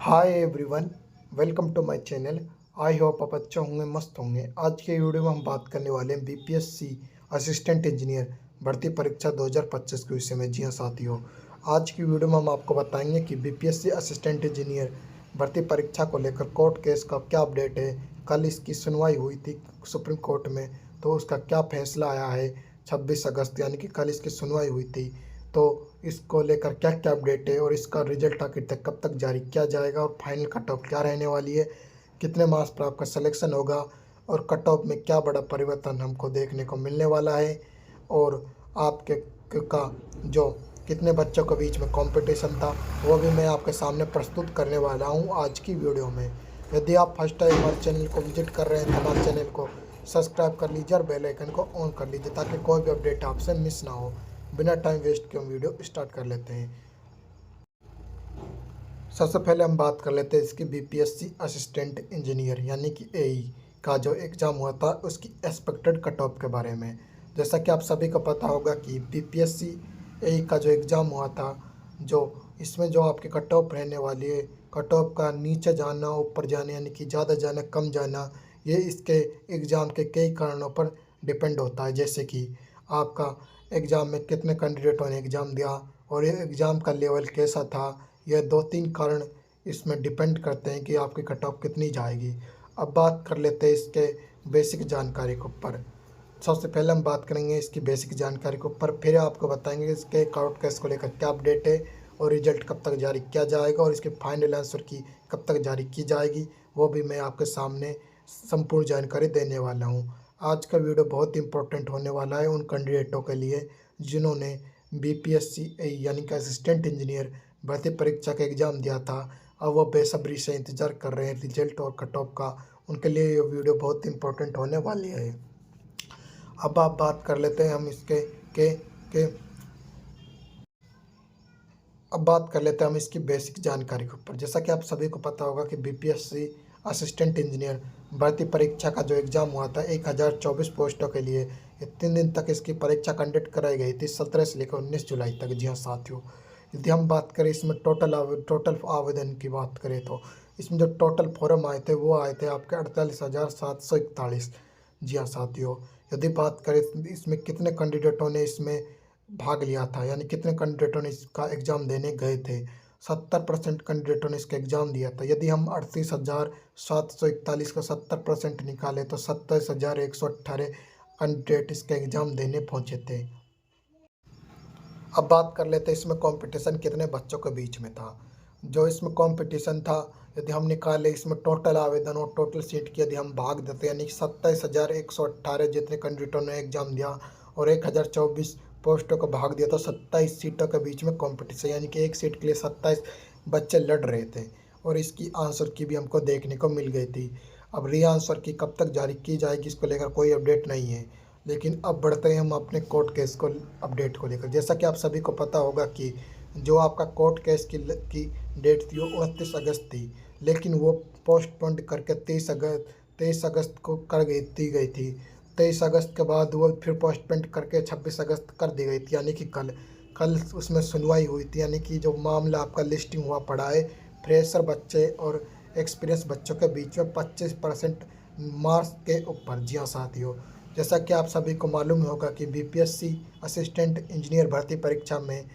Hi everyone, welcome to my channel. I hope आप अच्छे होंगे, मस्त होंगे। आज के वीडियो में हम बात करने वाले हैं बीपीएससी असिस्टेंट इंजीनियर भर्ती परीक्षा 2025 के विषय में। जी हाँ साथियों, आज की वीडियो में हम आपको बताएंगे कि बीपीएससी असिस्टेंट इंजीनियर भर्ती परीक्षा को लेकर कोर्ट केस का क्या अपडेट है। कल इसकी सुनवाई हुई थी सुप्रीम कोर्ट में, तो उसका क्या फैसला आया है। 26 अगस्त यानी कि कल इसकी सुनवाई हुई थी, तो इसको लेकर क्या क्या अपडेट है और इसका रिजल्ट आखिर तक कब तक जारी किया जाएगा और फाइनल कट ऑफ क्या रहने वाली है, कितने मार्क्स पर आपका सिलेक्शन होगा और कट ऑफ में क्या बड़ा परिवर्तन हमको देखने को मिलने वाला है, और आपके का जो कितने बच्चों के बीच में कंपटीशन था वो भी मैं आपके सामने प्रस्तुत करने वाला हूं आज की वीडियो में। यदि आप फर्स्ट टाइम हमारे चैनल को विजिट कर रहे हैं तो हमारे चैनल को सब्सक्राइब कर लीजिए और बेल आइकन को ऑन कर लीजिए ताकि कोई भी अपडेट आपसे मिस ना हो। बिना टाइम वेस्ट के हम वीडियो स्टार्ट कर लेते हैं। सबसे पहले हम बात कर लेते हैं इसकी बीपीएससी असिस्टेंट इंजीनियर यानी कि एई का जो एग्ज़ाम हुआ था उसकी एक्सपेक्टेड कट ऑफ के बारे में। जैसा कि आप सभी को पता होगा कि बीपीएससी एई का जो एग्ज़ाम हुआ था, जो इसमें जो आपकी कट ऑफ रहने वाली है, कट ऑफ का नीचे जाना ऊपर जाना यानी कि ज़्यादा जाना कम जाना, ये इसके एग्ज़ाम के कई कारणों पर डिपेंड होता है। जैसे कि आपका एग्ज़ाम में कितने कैंडिडेटों ने एग्ज़ाम दिया और ये एग्ज़ाम का लेवल कैसा था। यह 2-3 कारण इसमें डिपेंड करते हैं कि आपकी कट ऑफ कितनी जाएगी। अब बात कर लेते हैं इसके बेसिक जानकारी के ऊपर। सबसे पहले हम बात करेंगे इसकी बेसिक जानकारी के ऊपर, फिर आपको बताएंगे इसके कोर्ट केस को लेकर क्या अपडेट है और रिजल्ट कब तक जारी किया जाएगा और इसके फाइनल आंसर की कब तक जारी की जाएगी, वो भी मैं आपके सामने संपूर्ण जानकारी देने वाला हूँ। आज का वीडियो बहुत इंपॉर्टेंट होने वाला है उन कैंडिडेटों के लिए जिन्होंने बीपीएससी यानी कि असिस्टेंट इंजीनियर भर्ती परीक्षा का एग्ज़ाम दिया था। अब वो बेसब्री से इंतज़ार कर रहे हैं रिजल्ट और कट ऑफ का। उनके लिए ये वीडियो बहुत इंपॉर्टेंट होने वाली है। अब आप बात कर लेते हैं हम इसके के अब बात कर लेते हैं हम इसकी बेसिक जानकारी के ऊपर। जैसा कि आप सभी को पता होगा कि बीपीएससी असिस्टेंट इंजीनियर भर्ती परीक्षा का जो एग्ज़ाम हुआ था 1024 पोस्टों के लिए, ये 3 दिन तक इसकी परीक्षा कंडक्ट कराई गई थी, 17 से लेकर 19 जुलाई तक। जी हाँ साथियों, यदि हम बात करें इसमें टोटल आवेदन की बात करें तो इसमें जो टोटल फॉर्म आए थे वो आए थे आपके 48,741। जी हाँ साथियों, यदि बात करें इसमें कितने कैंडिडेटों ने इसमें भाग लिया था यानी कितने कैंडिडेटों ने इसका एग्ज़ाम देने गए थे, 70% कैंडिडेटों ने इसका एग्ज़ाम दिया था। यदि हम 38,741 का 70% निकालें तो 27,118 कैंडिडेट इसका एग्ज़ाम देने पहुँचे थे। अब बात कर लेते हैं इसमें कंपटीशन कितने बच्चों के बीच में था। जो इसमें कंपटीशन था, यदि हम निकालें इसमें टोटल आवेदन और टोटल सीट की यदि हम भाग देते यानी 27,118 जितने कैंडिडेटों ने एग्ज़ाम दिया और 1024 पोस्टों का भाग दिया तो 27 सीटों के बीच में कंपटीशन यानी कि एक सीट के लिए 27 बच्चे लड़ रहे थे और इसकी आंसर की भी हमको देखने को मिल गई थी। अब री आंसर की कब तक जारी की जाएगी इसको लेकर कोई अपडेट नहीं है। लेकिन अब बढ़ते हैं हम अपने कोर्ट केस को अपडेट को लेकर। जैसा कि आप सभी को पता होगा कि जो आपका कोर्ट केस की डेट थी वो 29 अगस्त थी, लेकिन वो पोस्टपोन्ड करके 23 अगस्त को दी गई थी। 23 अगस्त के बाद वो फिर पोस्टपोन्ड करके 26 अगस्त कर दी गई थी यानी कि कल कल उसमें सुनवाई हुई थी। यानी कि जो मामला आपका लिस्टिंग हुआ पड़ा है फ्रेशर बच्चे और एक्सपीरियंस बच्चों के बीच में 25% मार्क्स के ऊपर। जी हाँ साथियों, जैसा कि आप सभी को मालूम होगा कि बीपीएससी असिस्टेंट इंजीनियर भर्ती परीक्षा में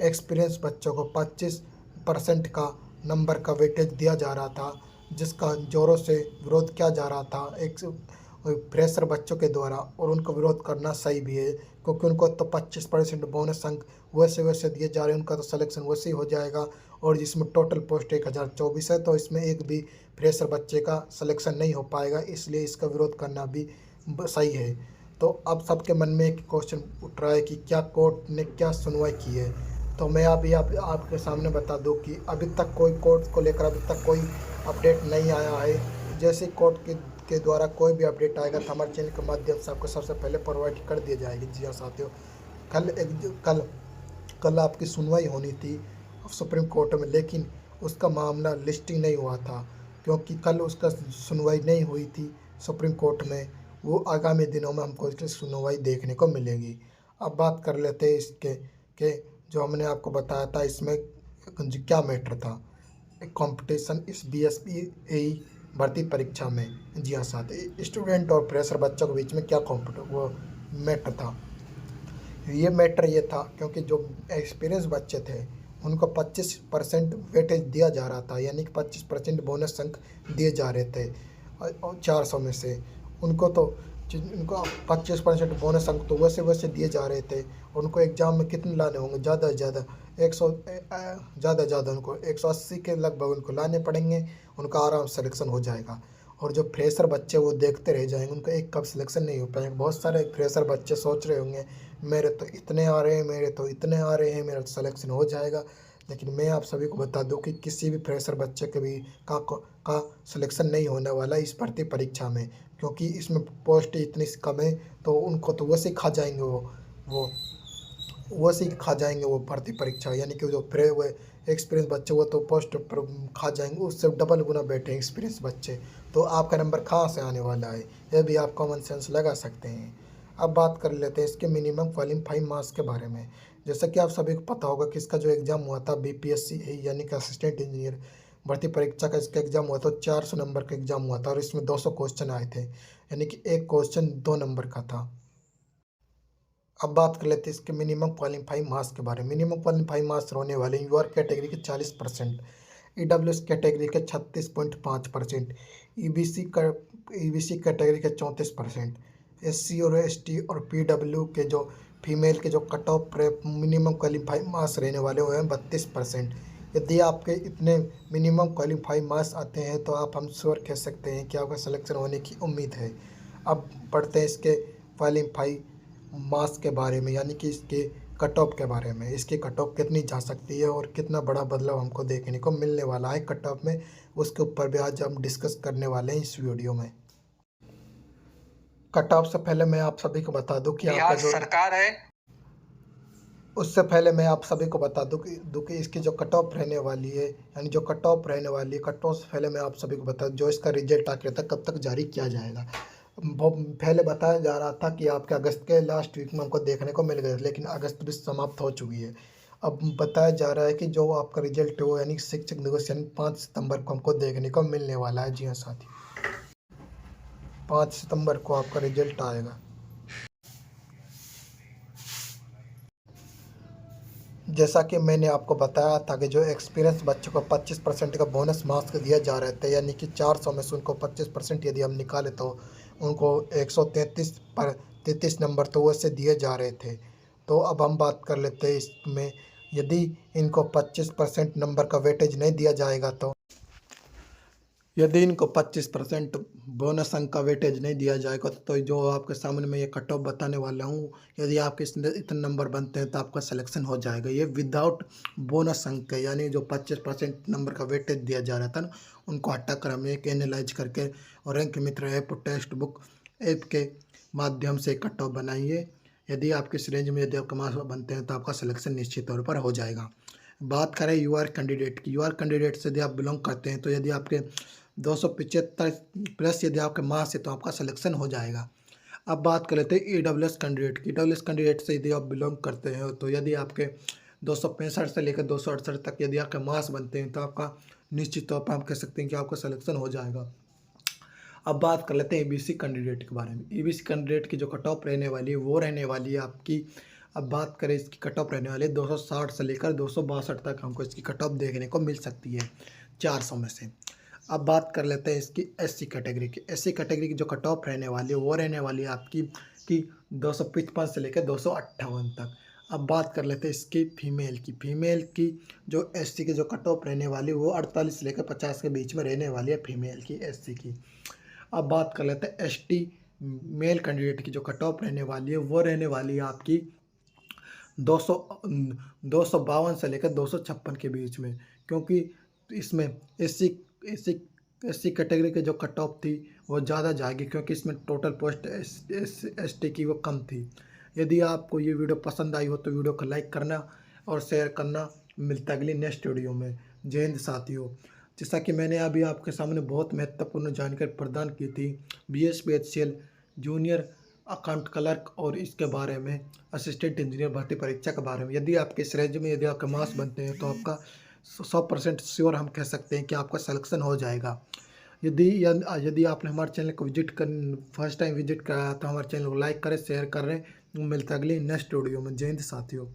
एक्सपीरियंस बच्चों को 25% का नंबर का वेटेज दिया जा रहा था, जिसका ज़ोरों से विरोध किया जा रहा था एक फ्रेशर बच्चों के द्वारा। और उनको विरोध करना सही भी है क्योंकि उनको तो 25% बोनस अंक वैसे वैसे दिए जा रहे हैं, उनका तो सिलेक्शन वैसे ही हो जाएगा। और जिसमें टोटल पोस्ट 1024 है तो इसमें एक भी फ्रेशर बच्चे का सिलेक्शन नहीं हो पाएगा, इसलिए इसका विरोध करना भी सही है। तो अब सबके मन में एक क्वेश्चन उठ रहा है कि क्या कोर्ट ने क्या सुनवाई की है। तो मैं अभी आपके सामने बता दूं कि अभी तक कोई कोर्ट को लेकर अभी तक कोई अपडेट नहीं आया है। जैसे कोर्ट के द्वारा कोई भी अपडेट आएगा तो हमारे चैनल के माध्यम से आपको सबसे पहले प्रोवाइड कर दी जाएगी। जी हाँ साथियों, कल आपकी सुनवाई होनी थी सुप्रीम कोर्ट में, लेकिन उसका मामला लिस्टिंग नहीं हुआ था क्योंकि कल उसका सुनवाई नहीं हुई थी सुप्रीम कोर्ट में। वो आगामी दिनों में हमको इसकी सुनवाई देखने को मिलेगी। अब बात कर लेते हैं इसके के जो हमने आपको बताया था इसमें क्या मैटर था। एक कंपटीशन इस बीएसपी एई भर्ती परीक्षा में। जी हाँ साथी, स्टूडेंट और प्रेशर बच्चों के बीच में क्या वो मैटर था। ये मैटर ये था क्योंकि जो एक्सपीरियंस बच्चे थे उनको 25% वेटेज दिया जा रहा था, यानी कि 25% बोनस अंक दिए जा रहे थे। और 400 में से उनको तो उनको 25% बोनस अंक तो वैसे वैसे दिए जा रहे थे। उनको एग्ज़ाम में कितने लाने होंगे, ज़्यादा से ज़्यादा 100, ज़्यादा से ज़्यादा उनको 180 के लगभग उनको लाने पड़ेंगे। उनका आराम से सिलेक्शन हो जाएगा। और जो फ्रेशर बच्चे वो देखते रह जाएंगे, उनका एक कब सिलेक्शन नहीं हो पाएगा। बहुत सारे फ्रेशर बच्चे सोच रहे होंगे मेरे तो इतने आ रहे हैं, मेरे तो इतने आ रहे हैं, मेरा सिलेक्शन हो जाएगा। लेकिन मैं आप सभी को बता दूं कि किसी भी फ्रेशर बच्चे के भी का सिलेक्शन नहीं होने वाला इस भर्ती परीक्षा में, क्योंकि इसमें पोस्ट इतनी कम है। तो उनको तो वैसे ही खा जाएंगे वो वैसे ही खा जाएंगे वो भर्ती परीक्षा, यानी कि जो फ्रे हुए एक्सपीरियंस बच्चे वो तो पोस्ट पर खा जाएंगे, उससे डबल गुना बैठे एक्सपीरियंस बच्चे। तो आपका नंबर कहाँ से आने वाला है, यह भी आप कॉमन सेंस लगा सकते हैं। अब बात कर लेते हैं इसके मिनिमम क्वालिफाइंग मार्क्स के बारे में। जैसा कि आप सभी को पता होगा कि इसका जो एग्ज़ाम हुआ था बीपीएससी यानी कि असिस्टेंट इंजीनियर भर्ती परीक्षा का, इसका एग्ज़ाम हुआ था 400 नंबर का एग्ज़ाम हुआ था और इसमें 200 क्वेश्चन आए थे, यानी कि एक क्वेश्चन 2 नंबर का था। अब बात कर लेते हैं इसके मिनिमम क्वालिफाइंग मार्क्स के बारे में। मिनिमम क्वालिफाइंग मार्क्स होने वाले यूआर कैटेगरी के 40%, ईडब्ल्यूएस कैटेगरी के 36.5%, ईबीसी कैटेगरी के 34%, एससी और एसटी और पीडब्ल्यू के जो फीमेल के जो cut off minimum qualifying marks रहने वाले हुए हैं 32%। यदि आपके इतने मिनिमम क्वालिफाइंग मार्क्स आते हैं तो आप हम श्योर कह सकते हैं कि आपका सिलेक्शन होने की उम्मीद है। अब पढ़ते हैं इसके क्वालिफाई मार्क्स के बारे में, यानी कि इसके कट ऑफ के बारे में। इसकी कट ऑफ कितनी जा सकती है और कितना बड़ा बदलाव हमको देखने को मिलने वाला है कट ऑफ में, उसके ऊपर भी आज हम डिस्कस करने वाले हैं इस वीडियो में। कट ऑफ से पहले मैं आप सभी को बता दूं कि आपका जो सरकार है, उससे पहले मैं आप सभी को बता दूं कि इसकी जो कट ऑफ रहने वाली है, यानी जो कट ऑफ रहने वाली है, कट ऑफ से पहले मैं आप सभी को बता दूं जो इसका रिजल्ट आखिर तक कब तक जारी किया जाएगा। पहले बताया जा रहा था कि आपके अगस्त के लास्ट वीक में हमको देखने को मिल गया, लेकिन अगस्त भी समाप्त हो चुकी है। अब बताया जा रहा है कि जो आपका रिजल्ट है वो यानी शिक्षक दिवस यानी 5 सितंबर को हमको देखने को मिलने वाला है। जी हाँ साथी, 5 सितंबर को आपका रिजल्ट आएगा। जैसा कि मैंने आपको बताया था कि जो एक्सपीरियंस बच्चों को 25% का बोनस मार्क्स दिया जा रहे थे, यानी कि 400 में से उनको 25% यदि हम निकाले तो उनको 133 नंबर तो वैसे दिए जा रहे थे। तो अब हम बात कर लेते हैं इसमें, यदि इनको 25% नंबर का वेटेज नहीं दिया जाएगा तो यदि इनको 25% बोनस अंक का वेटेज नहीं दिया जाएगा तो जो आपके सामने मैं ये कट ऑफ बताने वाला हूँ, यदि आपके इतने नंबर बनते हैं तो आपका सिलेक्शन हो जाएगा। ये विदाउट बोनस अंक है, यानी जो 25% नंबर का वेटेज दिया जा रहा था ना, उनको हटाकर हमें एक एनालाइज करके और रैंक मित्र ऐप टेक्स्ट बुक ऐप के माध्यम से कट ऑफ बनाइए। यदि आपके इस रेंज में यदि आपके मार्क्स बनते हैं तो आपका सिलेक्शन निश्चित तौर पर हो जाएगा। बात करें यूआर कैंडिडेट की, यूआर कैंडिडेट से यदि आप बिलोंग करते हैं तो यदि आपके 275 प्लस यदि आपके मार्क्स है तो आपका सिलेक्शन हो जाएगा। अब बात कर लेते हैं ईडब्ल्यूएस कैंडिडेट की। ईडब्ल्यूएस कैंडिडेट से यदि आप बिलोंग करते हैं तो यदि आपके 265 से लेकर 268 तक यदि आपके मार्क्स बनते हैं तो आपका निश्चित तौर पर हम कह सकते हैं कि आपका सिलेक्शन हो जाएगा। अब बात कर लेते हैं ईबीसी कैंडिडेट के बारे में। ईबीसी कैंडिडेट की जो कट ऑफ रहने वाली है वो रहने वाली है आपकी, अब बात करें इसकी कट ऑफ रहने वाली है 260 से लेकर 262 तक हमको इसकी कट ऑफ देखने को मिल सकती है 400 में से। अब बात कर लेते हैं इसकी एससी कैटेगरी की। एससी कैटेगरी की जो कट ऑफ रहने वाली है वो रहने वाली है आपकी कि 255 से लेकर 258 तक। अब बात कर लेते हैं इसकी फीमेल की। फीमेल की जो एससी की जो कट ऑफ रहने वाली है वो 48 से लेकर 50 के बीच में रहने वाली है फीमेल की, एससी की। अब बात कर लेते हैं एसटी मेल कैंडिडेट की जो कट ऑफ रहने वाली है वो रहने वाली है आपकी 252 से लेकर 256 के बीच में, क्योंकि इसमें एससी एससी एससी कैटेगरी के जो कट ऑफ थी वो ज़्यादा जाएगी, क्योंकि इसमें टोटल पोस्ट एसटी की वो कम थी। यदि आपको ये वीडियो पसंद आई हो तो वीडियो को लाइक करना और शेयर करना। मिलता है अगली नेक्स्ट वीडियो में। जय हिंद साथियों। जैसा कि मैंने अभी आपके सामने बहुत महत्वपूर्ण जानकारी प्रदान की थी बीएसपीएचसीएल जूनियर अकाउंट क्लर्क और इसके बारे में असिस्टेंट इंजीनियर भर्ती परीक्षा के बारे में, यदि आपके इस रेंज में यदि आपके मार्क्स बनते हैं तो आपका 100% श्योर हम कह सकते हैं कि आपका सिलेक्शन हो जाएगा। यदि आपने हमारे चैनल को फर्स्ट टाइम विजिट कराया तो हमारे चैनल को लाइक करें, शेयर करें। मिलते हैं अगली नेक्स्ट वीडियो में। जय हिंद साथियों।